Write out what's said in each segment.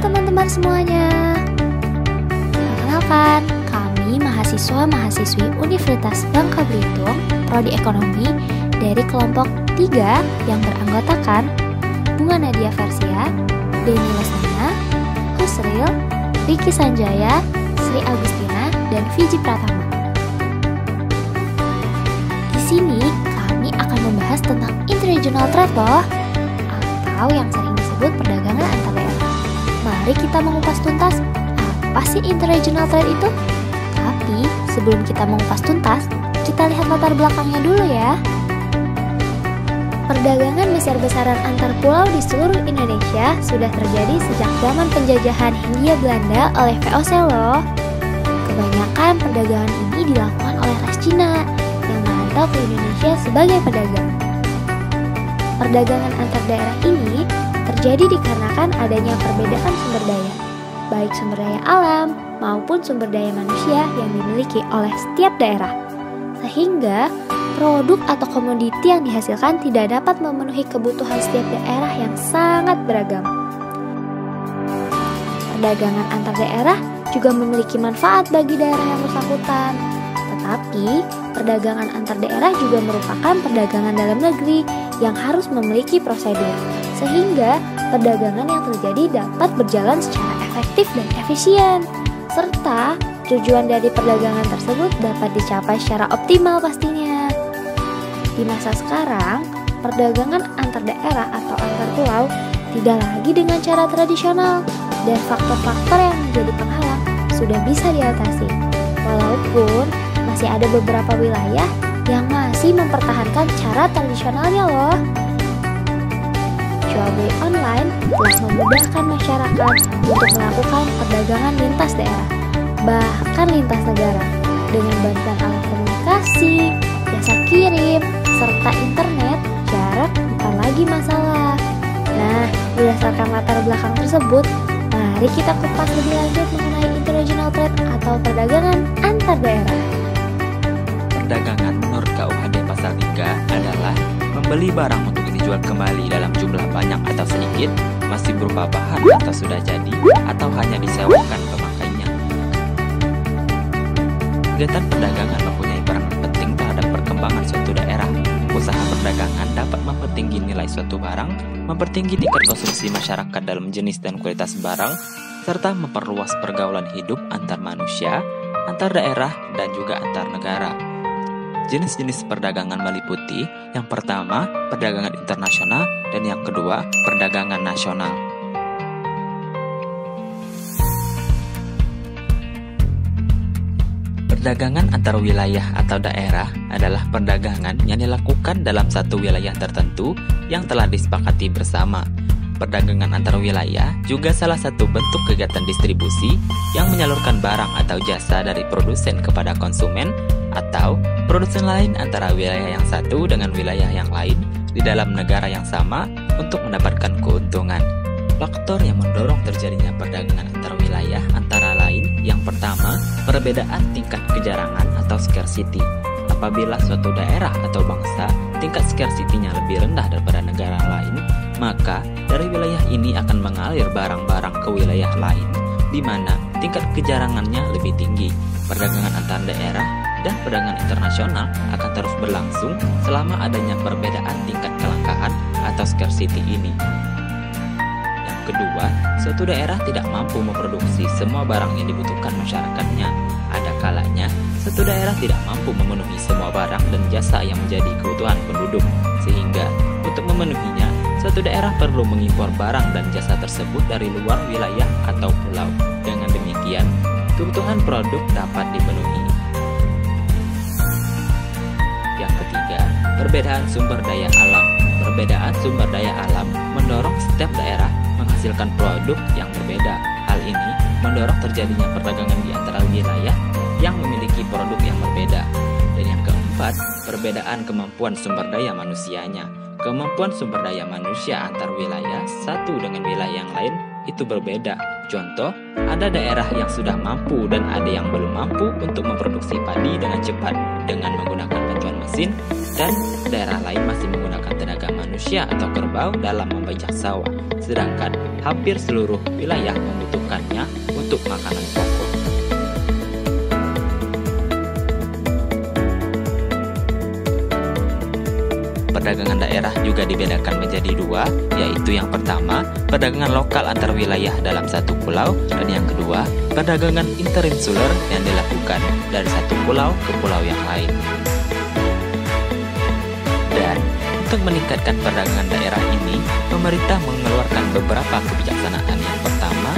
teman-teman semuanya. Perkenalkan, kami mahasiswa-mahasiswi Universitas Bangka Belitung, Prodi Ekonomi dari kelompok 3 yang beranggotakan Bunga Nadia Versia, Denny Lesmana, Husril, Ricky Sanjaya, Sri Agustina, dan Fiji Pratama. Di sini kami akan membahas tentang interregional trade loh, atau yang sering disebut perdagangan antar daerah. Mari kita mengupas tuntas apa sih interregional trade itu? Tapi sebelum kita mengupas tuntas, kita lihat latar belakangnya dulu ya. Perdagangan besar-besaran antar pulau di seluruh Indonesia sudah terjadi sejak zaman penjajahan Hindia Belanda oleh VOC loh. Kebanyakan perdagangan ini dilakukan oleh ras Cina yang merantau ke Indonesia sebagai pedagang. Perdagangan antar daerah ini terjadi dikarenakan adanya perbedaan sumber daya, baik sumber daya alam maupun sumber daya manusia yang dimiliki oleh setiap daerah. Sehingga produk atau komoditi yang dihasilkan tidak dapat memenuhi kebutuhan setiap daerah yang sangat beragam. Perdagangan antar daerah juga memiliki manfaat bagi daerah yang bersangkutan. Tetapi, perdagangan antar daerah juga merupakan perdagangan dalam negeri yang harus memiliki prosedur, sehingga perdagangan yang terjadi dapat berjalan secara efektif dan efisien, serta tujuan dari perdagangan tersebut dapat dicapai secara optimal pastinya. Di masa sekarang, perdagangan antar daerah atau antar pulau tidak lagi dengan cara tradisional, dan faktor-faktor yang menjadi penghalang sudah bisa diatasi. Walaupun masih ada beberapa wilayah yang masih mempertahankan cara tradisionalnya loh. Jual beli online telah memudahkan masyarakat untuk melakukan perdagangan lintas daerah, bahkan lintas negara, dengan bantuan alat komunikasi, jasa kirim, serta internet. Jarak bukan lagi masalah. Nah, berdasarkan latar belakang tersebut, mari kita kupas lebih lanjut mengenai interregional trade atau perdagangan antar daerah. Perdagangan menurut KUHD pasal 3 adalah membeli barang untuk dijual kembali dalam jumlah banyak atau sedikit, masih berupa bahan atau sudah jadi, atau hanya disewakan pemakainya. Kegiatan perdagangan mempunyai peran penting terhadap perkembangan suatu daerah. Usaha perdagangan dapat mempertinggi nilai suatu barang, mempertinggi tingkat konsumsi masyarakat dalam jenis dan kualitas barang, serta memperluas pergaulan hidup antar manusia, antar daerah, dan juga antar negara. Jenis-jenis perdagangan meliputi yang pertama, perdagangan internasional, dan yang kedua, perdagangan nasional. Perdagangan antar wilayah atau daerah adalah perdagangan yang dilakukan dalam satu wilayah tertentu yang telah disepakati bersama. Perdagangan antar wilayah juga salah satu bentuk kegiatan distribusi yang menyalurkan barang atau jasa dari produsen kepada konsumen atau produsen lain antara wilayah yang satu dengan wilayah yang lain di dalam negara yang sama untuk mendapatkan keuntungan. Faktor yang mendorong terjadinya perdagangan antar wilayah antara lain yang pertama, perbedaan tingkat kejarangan atau scarcity. Apabila suatu daerah atau bangsa tingkat scarcity-nya lebih rendah daripada negara lain, maka dari wilayah ini akan mengalir barang-barang ke wilayah lain di mana tingkat kejarangannya lebih tinggi. Perdagangan antar daerah dan perdagangan internasional akan terus berlangsung selama adanya perbedaan tingkat kelangkaan atau scarcity ini. Kedua, suatu daerah tidak mampu memproduksi semua barang yang dibutuhkan masyarakatnya. Ada kalanya, suatu daerah tidak mampu memenuhi semua barang dan jasa yang menjadi kebutuhan penduduk. Sehingga, untuk memenuhinya, suatu daerah perlu mengimpor barang dan jasa tersebut dari luar wilayah atau pulau. Dengan demikian, kebutuhan produk dapat dipenuhi. Yang ketiga, perbedaan sumber daya alam. Perbedaan sumber daya alam mendorong setiap daerah menghasilkan produk yang berbeda. Hal ini mendorong terjadinya perdagangan di antara wilayah yang memiliki produk yang berbeda. Dan yang keempat, perbedaan kemampuan sumber daya manusianya. Kemampuan sumber daya manusia antar wilayah satu dengan wilayah yang lain itu berbeda. Contoh, ada daerah yang sudah mampu dan ada yang belum mampu untuk memproduksi padi dengan cepat dengan menggunakan bantuan mesin, dan daerah lain masih menggunakan tenaga manusia atau kerbau dalam membajak sawah, sedangkan hampir seluruh wilayah membutuhkannya untuk makanan pokok. Perdagangan daerah juga dibedakan menjadi dua, yaitu yang pertama, perdagangan lokal antar wilayah dalam satu pulau, dan yang kedua, perdagangan interinsular yang dilakukan dari satu pulau ke pulau yang lain. Dan untuk meningkatkan perdagangan daerah ini, pemerintah mengeluarkan beberapa kebijaksanaan. Yang pertama,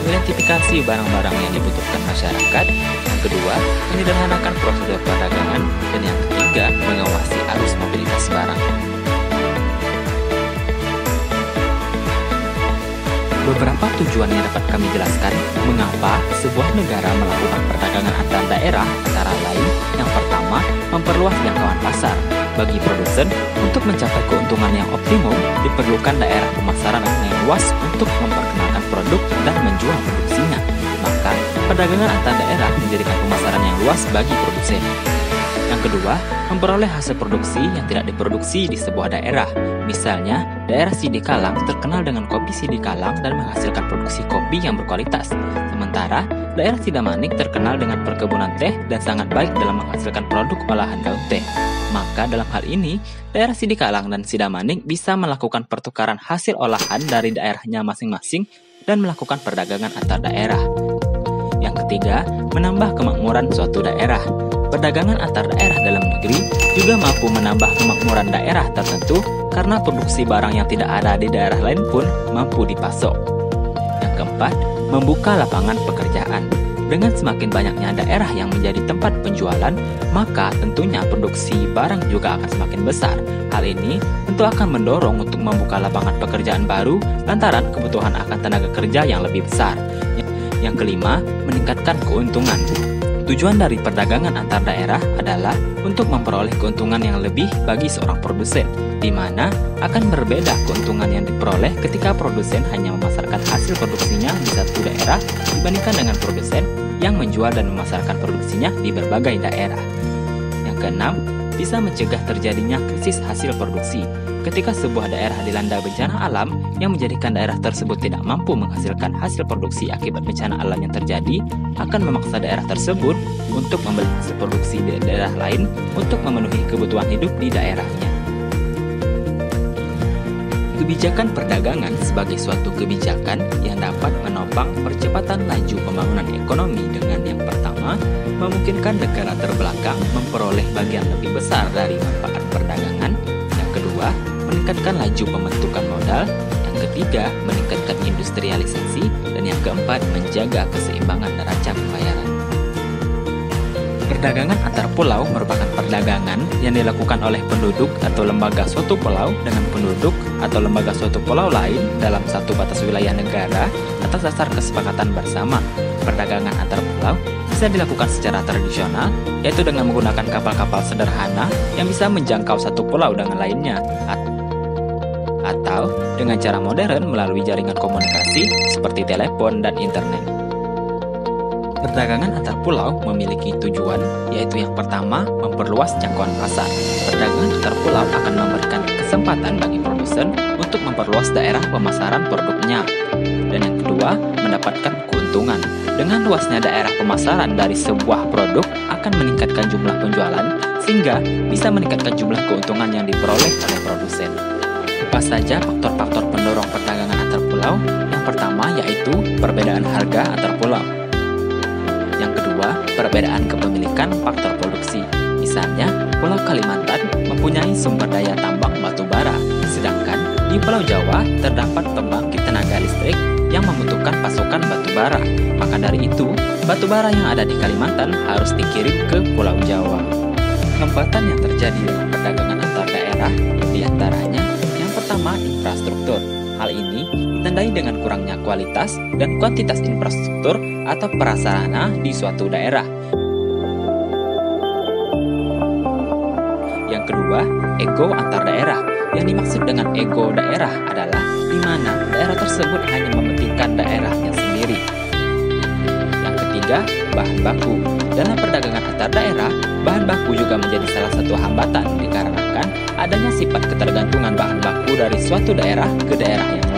mengidentifikasi barang-barang yang dibutuhkan masyarakat. Yang kedua, menyederhanakan prosedur perdagangan. Dan yang ketiga, mengawasi arus mobilitas barang. Beberapa tujuan yang dapat kami jelaskan mengapa sebuah negara melakukan perdagangan antar daerah, antara lain yang pertama, memperluas jangkauan pasar. Bagi produsen, untuk mencapai keuntungan yang optimum, diperlukan daerah pemasaran yang luas untuk memperkenalkan produk dan menjual produksinya. Maka, perdagangan antar daerah menjadikan pemasaran yang luas bagi produsen. Yang kedua, memperoleh hasil produksi yang tidak diproduksi di sebuah daerah. Misalnya, daerah Sidikalang terkenal dengan kopi Sidikalang dan menghasilkan produksi kopi yang berkualitas. Sementara, daerah Sidamanik terkenal dengan perkebunan teh dan sangat baik dalam menghasilkan produk olahan daun teh. Maka dalam hal ini, daerah Sidikalang dan Sidamanik bisa melakukan pertukaran hasil olahan dari daerahnya masing-masing dan melakukan perdagangan antar daerah. Yang ketiga, menambah kemakmuran suatu daerah. Perdagangan antar daerah dalam negeri juga mampu menambah kemakmuran daerah tertentu karena produksi barang yang tidak ada di daerah lain pun mampu dipasok. Yang keempat, membuka lapangan pekerjaan. Dengan semakin banyaknya daerah yang menjadi tempat penjualan, maka tentunya produksi barang juga akan semakin besar. Hal ini tentu akan mendorong untuk membuka lapangan pekerjaan baru lantaran kebutuhan akan tenaga kerja yang lebih besar. Yang kelima, meningkatkan keuntungan. Tujuan dari perdagangan antar daerah adalah untuk memperoleh keuntungan yang lebih bagi seorang produsen, di mana akan berbeda keuntungan yang diperoleh ketika produsen hanya memasarkan hasil produksinya di satu daerah dibandingkan dengan produsen yang menjual dan memasarkan produksinya di berbagai daerah. Yang keenam, bisa mencegah terjadinya krisis hasil produksi. Ketika sebuah daerah dilanda bencana alam yang menjadikan daerah tersebut tidak mampu menghasilkan hasil produksi akibat bencana alam yang terjadi, akan memaksa daerah tersebut untuk membeli hasil produksi di daerah lain untuk memenuhi kebutuhan hidup di daerahnya. Kebijakan perdagangan sebagai suatu kebijakan yang dapat menopang percepatan laju pembangunan ekonomi dengan yang pertama, memungkinkan negara terbelakang memperoleh bagian lebih besar dari manfaat perdagangan. Yang kedua, meningkatkan laju pembentukan modal. Yang ketiga, meningkatkan industrialisasi. Dan yang keempat, menjaga keseimbangan neraca pembayaran. Perdagangan antar pulau merupakan perdagangan yang dilakukan oleh penduduk atau lembaga suatu pulau dengan penduduk atau lembaga suatu pulau lain dalam satu batas wilayah negara atas dasar kesepakatan bersama. Perdagangan antar pulau bisa dilakukan secara tradisional, yaitu dengan menggunakan kapal-kapal sederhana yang bisa menjangkau satu pulau dengan lainnya, atau dengan cara modern melalui jaringan komunikasi seperti telepon dan internet. Perdagangan antar pulau memiliki tujuan, yaitu yang pertama, memperluas jangkauan pasar. Perdagangan antar pulau akan memberikan kesempatan bagi produsen untuk memperluas daerah pemasaran produknya. Dan yang kedua, mendapatkan keuntungan. Dengan luasnya daerah pemasaran dari sebuah produk akan meningkatkan jumlah penjualan, sehingga bisa meningkatkan jumlah keuntungan yang diperoleh oleh produsen. Apa saja faktor-faktor pendorong perdagangan antar pulau? Yang pertama yaitu perbedaan harga antar pulau. Yang kedua, perbedaan kepemilikan faktor produksi. Misalnya, Pulau Kalimantan mempunyai sumber daya tambang batu bara, sedangkan di Pulau Jawa terdapat pembangkit tenaga listrik yang membutuhkan pasokan batu bara. Maka dari itu, batu bara yang ada di Kalimantan harus dikirim ke Pulau Jawa. Hambatan yang terjadi dalam perdagangan antar daerah diantaranya yang pertama, infrastruktur. Hal ini ditandai dengan kurangnya kualitas dan kuantitas infrastruktur atau prasarana di suatu daerah. Yang kedua, ego antar daerah. Yang dimaksud dengan ego daerah adalah di mana daerah tersebut hanya mementingkan daerahnya sendiri. Yang ketiga, ketiga, bahan baku. Dalam perdagangan antar daerah, bahan baku juga menjadi salah satu hambatan dikarenakan adanya sifat ketergantungan bahan baku dari suatu daerah ke daerah yang